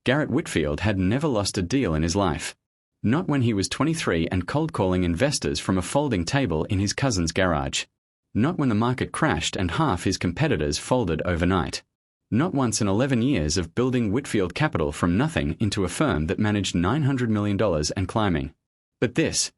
Garrett Whitfield had never lost a deal in his life. Not when he was 23 and cold-calling investors from a folding table in his cousin's garage. Not when the market crashed and half his competitors folded overnight. Not once in 11 years of building Whitfield Capital from nothing into a firm that managed $900 million and climbing. But this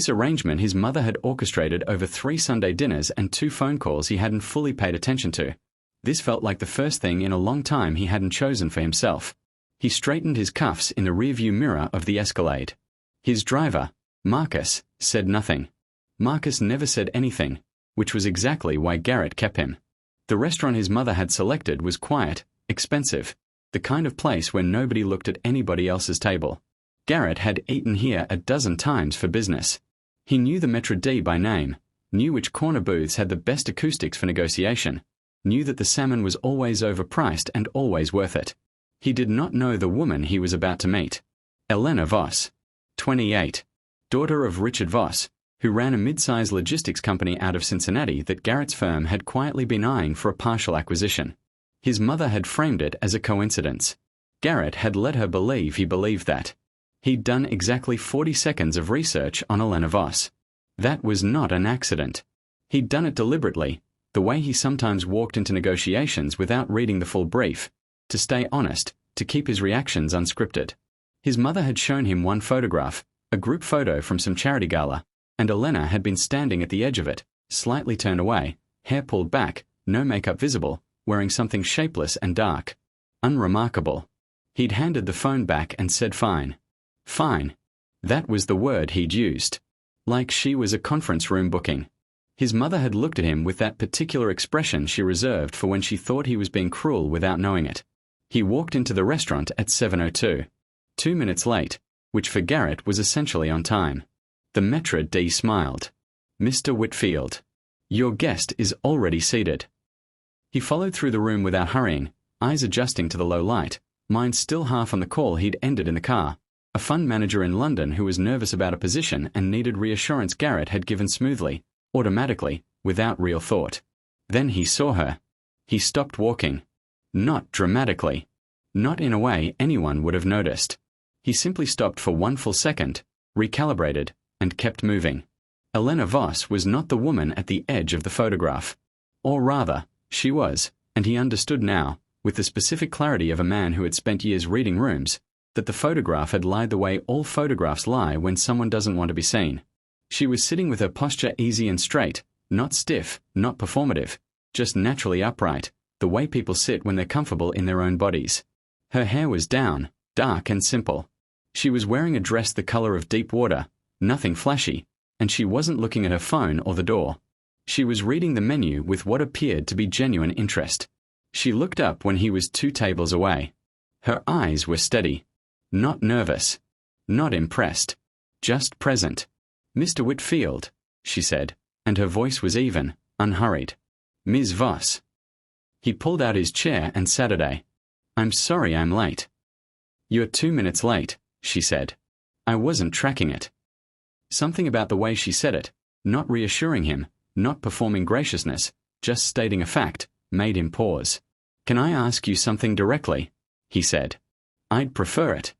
arrangement his mother had orchestrated over 3 Sunday dinners and 2 phone calls he hadn't fully paid attention to. This felt like the first thing in a long time he hadn't chosen for himself. He straightened his cuffs in the rearview mirror of the Escalade. His driver, Marcus, said nothing. Marcus never said anything, which was exactly why Garrett kept him. The restaurant his mother had selected was quiet, expensive, the kind of place where nobody looked at anybody else's table. Garrett had eaten here a dozen times for business. He knew the Maître d' by name, knew which corner booths had the best acoustics for negotiation, knew that the salmon was always overpriced and always worth it. He did not know the woman he was about to meet. Elena Voss, 28, daughter of Richard Voss, who ran a mid-size logistics company out of Cincinnati that Garrett's firm had quietly been eyeing for a partial acquisition. His mother had framed it as a coincidence. Garrett had let her believe he believed that. He'd done exactly 40 seconds of research on Elena Voss. That was not an accident. He'd done it deliberately, the way he sometimes walked into negotiations without reading the full brief, to stay honest, to keep his reactions unscripted. His mother had shown him one photograph, a group photo from some charity gala, and Elena had been standing at the edge of it, slightly turned away, hair pulled back, no makeup visible, wearing something shapeless and dark. Unremarkable. He'd handed the phone back and said fine. Fine. That was the word he'd used. Like she was a conference room booking. His mother had looked at him with that particular expression she reserved for when she thought he was being cruel without knowing it. He walked into the restaurant at 7:02. 2 minutes late, which for Garrett was essentially on time. The Maître d' smiled. Mr. Whitfield. Your guest is already seated. He followed through the room without hurrying, eyes adjusting to the low light, mind still half on the call he'd ended in the car. A fund manager in London who was nervous about a position and needed reassurance Garrett had given smoothly, automatically, without real thought. Then he saw her. He stopped walking. Not dramatically. Not in a way anyone would have noticed. He simply stopped for 1 full second, recalibrated, and kept moving. Elena Voss was not the woman at the edge of the photograph. Or rather, she was, and he understood now, with the specific clarity of a man who had spent years reading rooms, that the photograph had lied the way all photographs lie when someone doesn't want to be seen. She was sitting with her posture easy and straight, not stiff, not performative, just naturally upright, the way people sit when they're comfortable in their own bodies. Her hair was down, dark and simple. She was wearing a dress the color of deep water, nothing flashy, and she wasn't looking at her phone or the door. She was reading the menu with what appeared to be genuine interest. She looked up when he was 2 tables away. Her eyes were steady. Not nervous. Not impressed. Just present. Mr. Whitfield, she said, and her voice was even, unhurried. Ms. Voss. He pulled out his chair and sat at a. I'm sorry I'm late. You're 2 minutes late, she said. I wasn't tracking it. Something about the way she said it, not reassuring him, not performing graciousness, just stating a fact, made him pause. Can I ask you something directly? He said. I'd prefer it.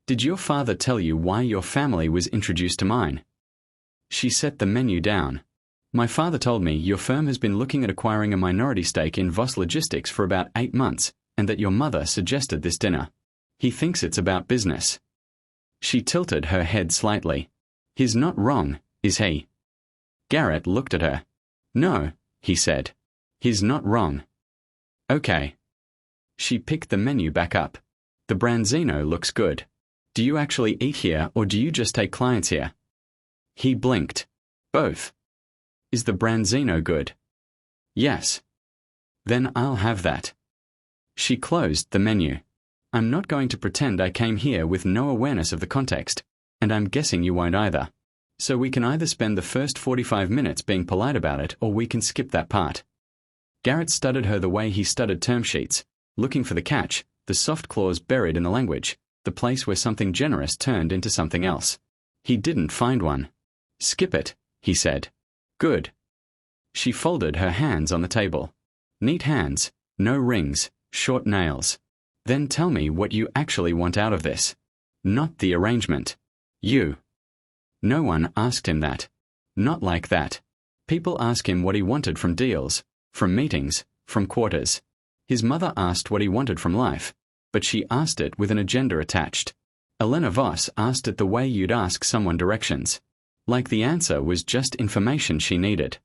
Did your father tell you why your family was introduced to mine? She set the menu down. My father told me your firm has been looking at acquiring a minority stake in Voss Logistics for about 8 months, and that your mother suggested this dinner. He thinks it's about business. She tilted her head slightly. He's not wrong, is he? Garrett looked at her. No, he said. He's not wrong. Okay. She picked the menu back up. The branzino looks good. Do you actually eat here or do you just take clients here? He blinked. Both. Is the branzino good? Yes. Then I'll have that. She closed the menu. I'm not going to pretend I came here with no awareness of the context, and I'm guessing you won't either. So we can either spend the first 45 minutes being polite about it or we can skip that part. Garrett studied her the way he studied term sheets, looking for the catch, the soft clause buried in the language, the place where something generous turned into something else. He didn't find one. Skip it, he said. Good. She folded her hands on the table. Neat hands, no rings, short nails. Then tell me what you actually want out of this. Not the arrangement. You. No one asked him that. Not like that. People ask him what he wanted from deals, from meetings, from quarters. His mother asked what he wanted from life, but she asked it with an agenda attached. Elena Voss asked it the way you'd ask someone directions. Like the answer was just information she needed.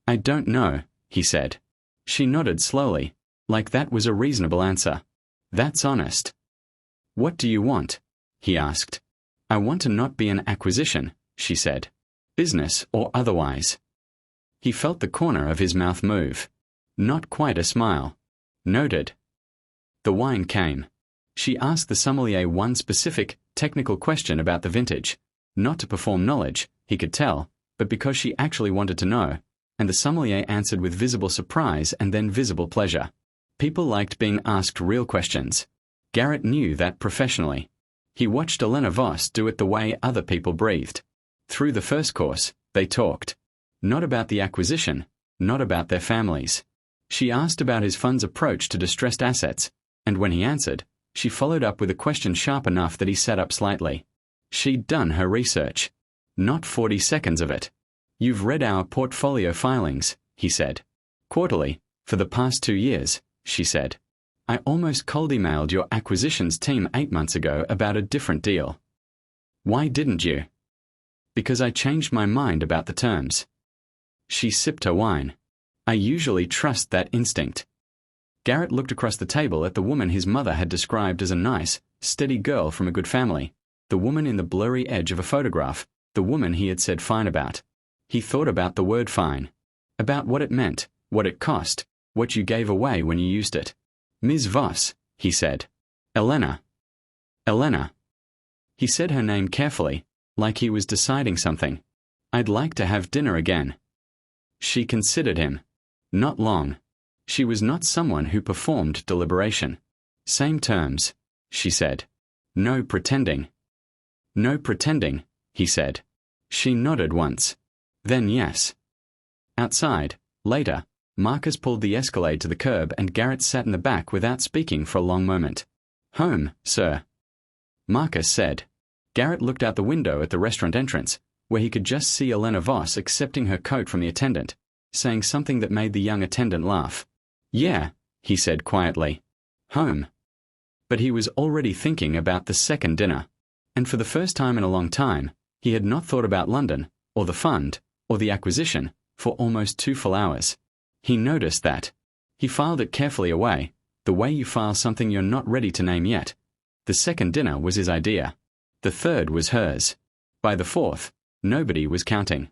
I don't know, he said. She nodded slowly, like that was a reasonable answer. That's honest. What do you want? He asked. I want to not be an acquisition, she said. Business or otherwise. He felt the corner of his mouth move. Not quite a smile. Noted. The wine came. She asked the sommelier one specific, technical question about the vintage. Not to perform knowledge, he could tell, but because she actually wanted to know, and the sommelier answered with visible surprise and then visible pleasure. People liked being asked real questions. Garrett knew that professionally. He watched Elena Voss do it the way other people breathed. Through the first course, they talked. Not about the acquisition, not about their families. She asked about his fund's approach to distressed assets, and when he answered, she followed up with a question sharp enough that he sat up slightly. She'd done her research. Not 40 seconds of it. You've read our portfolio filings, he said. Quarterly, for the past 2 years, she said. I almost cold emailed your acquisitions team 8 months ago about a different deal. Why didn't you? Because I changed my mind about the terms. She sipped her wine. I usually trust that instinct. Garrett looked across the table at the woman his mother had described as a nice, steady girl from a good family, the woman in the blurry edge of a photograph, the woman he had said fine about. He thought about the word fine, about what it meant, what it cost, what you gave away when you used it. Ms. Voss, he said. Elena. Elena. He said her name carefully, like he was deciding something. I'd like to have dinner again. She considered him. Not long. She was not someone who performed deliberation. Same terms, she said. No pretending. No pretending, he said. She nodded once. Then yes. Outside, later, Marcus pulled the Escalade to the curb and Garrett sat in the back without speaking for a long moment. Home, sir. Marcus said. Garrett looked out the window at the restaurant entrance, where he could just see Elena Voss accepting her coat from the attendant, saying something that made the young attendant laugh. Yeah, he said quietly. Home. But he was already thinking about the second dinner. And for the first time in a long time, he had not thought about London, or the fund, or the acquisition, for almost 2 full hours. He noticed that. He filed it carefully away, the way you file something you're not ready to name yet. The second dinner was his idea. The third was hers. By the fourth, nobody was counting.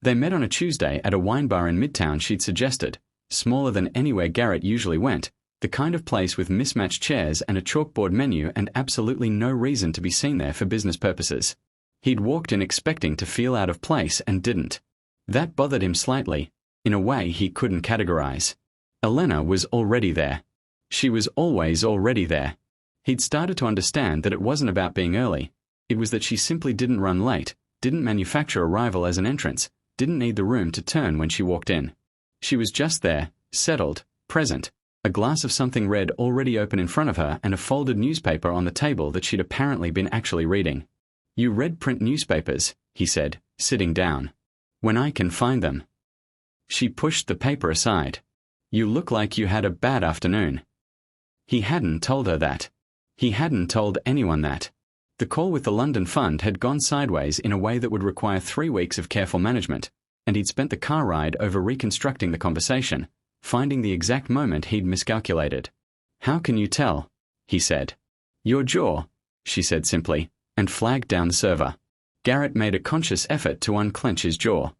They met on a Tuesday at a wine bar in Midtown she'd suggested, smaller than anywhere Garrett usually went, the kind of place with mismatched chairs and a chalkboard menu and absolutely no reason to be seen there for business purposes. He'd walked in expecting to feel out of place and didn't. That bothered him slightly, in a way he couldn't categorize. Elena was already there. She was always already there. He'd started to understand that it wasn't about being early. It was that she simply didn't run late, didn't manufacture arrival as an entrance, didn't need the room to turn when she walked in. She was just there, settled, present, a glass of something red already open in front of her and a folded newspaper on the table that she'd apparently been actually reading. You read print newspapers, he said, sitting down. When I can find them. She pushed the paper aside. You look like you had a bad afternoon. He hadn't told her that. He hadn't told anyone that. The call with the London Fund had gone sideways in a way that would require 3 weeks of careful management, and he'd spent the car ride over reconstructing the conversation, finding the exact moment he'd miscalculated. How can you tell? He said. Your jaw, she said simply, and flagged down the server. Garrett made a conscious effort to unclench his jaw.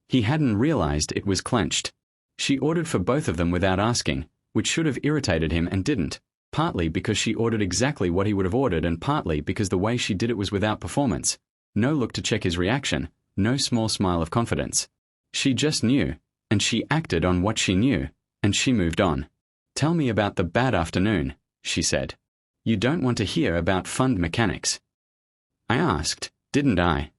He hadn't realized it was clenched. She ordered for both of them without asking, which should have irritated him and didn't, partly because she ordered exactly what he would have ordered and partly because the way she did it was without performance. No look to check his reaction, no small smile of confidence. She just knew, and she acted on what she knew, and she moved on. Tell me about the bad afternoon, she said. You don't want to hear about fund mechanics. I asked, didn't I?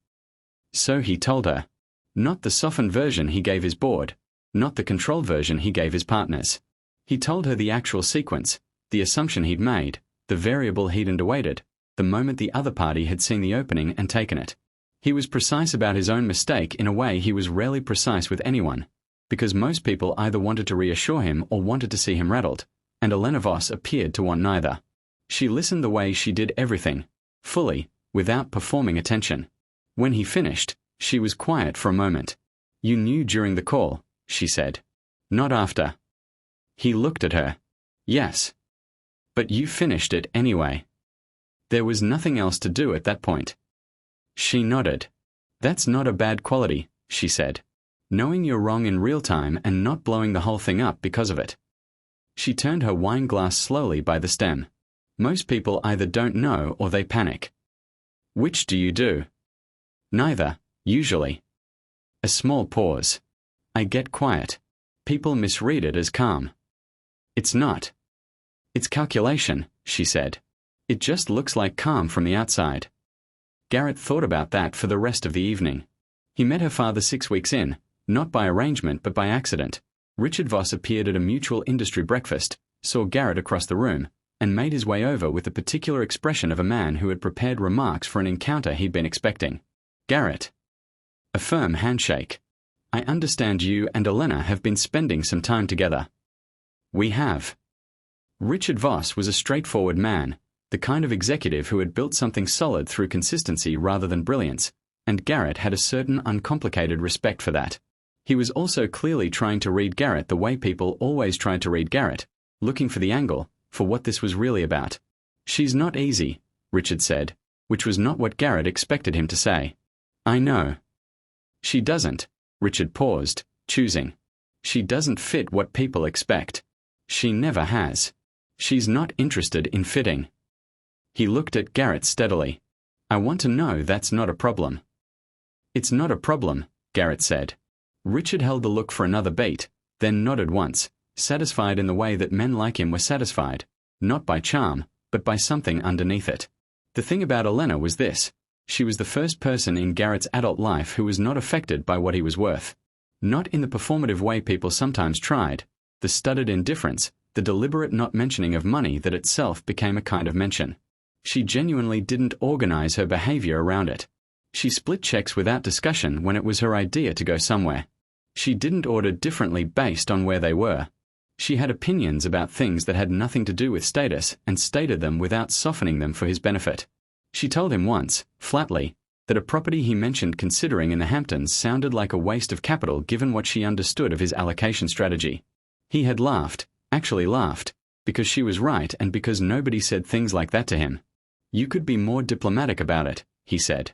So he told her. Not the softened version he gave his board, not the controlled version he gave his partners. He told her the actual sequence, the assumption he'd made, the variable he'd awaited, the moment the other party had seen the opening and taken it. He was precise about his own mistake in a way he was rarely precise with anyone, because most people either wanted to reassure him or wanted to see him rattled, and Elena Voss appeared to want neither. She listened the way she did everything, fully, without performing attention. When he finished, she was quiet for a moment. "You knew during the call," she said. "Not after." He looked at her. "Yes. But you finished it anyway." There was nothing else to do at that point. She nodded. "That's not a bad quality," she said. "Knowing you're wrong in real time and not blowing the whole thing up because of it." She turned her wine glass slowly by the stem. "Most people either don't know or they panic." "Which do you do?" "Neither, usually." A small pause. "I get quiet. People misread it as calm." "It's not. It's calculation," she said. "It just looks like calm from the outside." Garrett thought about that for the rest of the evening. He met her father 6 weeks in, not by arrangement but by accident. Richard Voss appeared at a mutual industry breakfast, saw Garrett across the room, and made his way over with the particular expression of a man who had prepared remarks for an encounter he'd been expecting. "Garrett." A firm handshake. "I understand you and Elena have been spending some time together." "We have." Richard Voss was a straightforward man, the kind of executive who had built something solid through consistency rather than brilliance, and Garrett had a certain uncomplicated respect for that. He was also clearly trying to read Garrett the way people always tried to read Garrett, looking for the angle, for what this was really about. "She's not easy," Richard said, which was not what Garrett expected him to say. "I know." "She doesn't." Richard paused, choosing. "She doesn't fit what people expect. She never has. She's not interested in fitting." He looked at Garrett steadily. "I want to know that's not a problem." "It's not a problem," Garrett said. Richard held the look for another beat, then nodded once, satisfied in the way that men like him were satisfied, not by charm, but by something underneath it. The thing about Elena was this: she was the first person in Garrett's adult life who was not affected by what he was worth. Not in the performative way people sometimes tried, the studied indifference, the deliberate not mentioning of money that itself became a kind of mention. She genuinely didn't organize her behavior around it. She split checks without discussion when it was her idea to go somewhere. She didn't order differently based on where they were. She had opinions about things that had nothing to do with status and stated them without softening them for his benefit. She told him once, flatly, that a property he mentioned considering in the Hamptons sounded like a waste of capital given what she understood of his allocation strategy. He had laughed, actually laughed, because she was right and because nobody said things like that to him. "You could be more diplomatic about it," he said.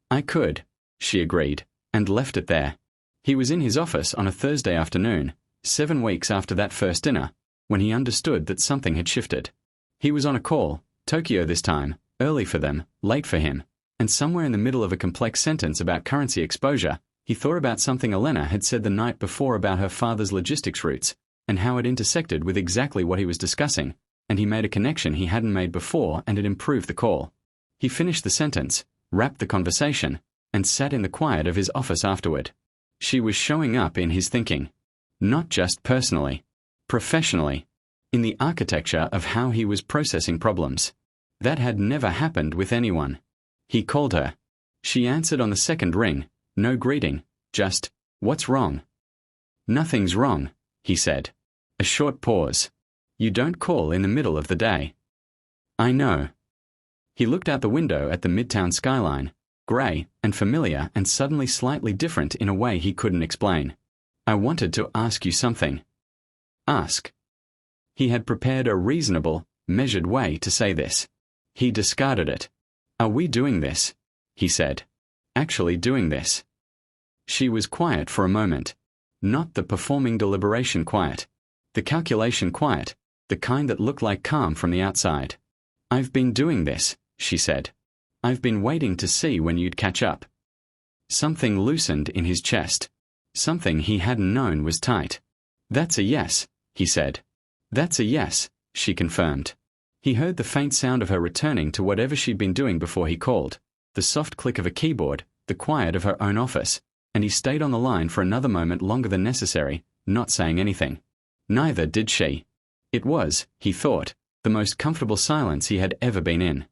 "I could," she agreed, and left it there. He was in his office on a Thursday afternoon, 7 weeks after that first dinner, when he understood that something had shifted. He was on a call, Tokyo this time, early for them, late for him, and somewhere in the middle of a complex sentence about currency exposure, he thought about something Elena had said the night before about her father's logistics routes, and how it intersected with exactly what he was discussing, and he made a connection he hadn't made before and it improved the call. He finished the sentence, wrapped the conversation, and sat in the quiet of his office afterward. She was showing up in his thinking. Not just personally. Professionally. In the architecture of how he was processing problems. That had never happened with anyone. He called her. She answered on the second ring, no greeting, just, "What's wrong?" "Nothing's wrong," he said. A short pause. "You don't call in the middle of the day." "I know." He looked out the window at the midtown skyline, grey and familiar and suddenly slightly different in a way he couldn't explain. "I wanted to ask you something." "Ask." He had prepared a reasonable, measured way to say this. He discarded it. "Are we doing this?" he said. "Actually doing this?" She was quiet for a moment. Not the performing deliberation quiet. The calculation quiet, the kind that looked like calm from the outside. "I've been doing this," she said. "I've been waiting to see when you'd catch up." Something loosened in his chest. Something he hadn't known was tight. "That's a yes," he said. "That's a yes," she confirmed. He heard the faint sound of her returning to whatever she'd been doing before he called, the soft click of a keyboard, the quiet of her own office, and he stayed on the line for another moment longer than necessary, not saying anything. Neither did she. It was, he thought, the most comfortable silence he had ever been in.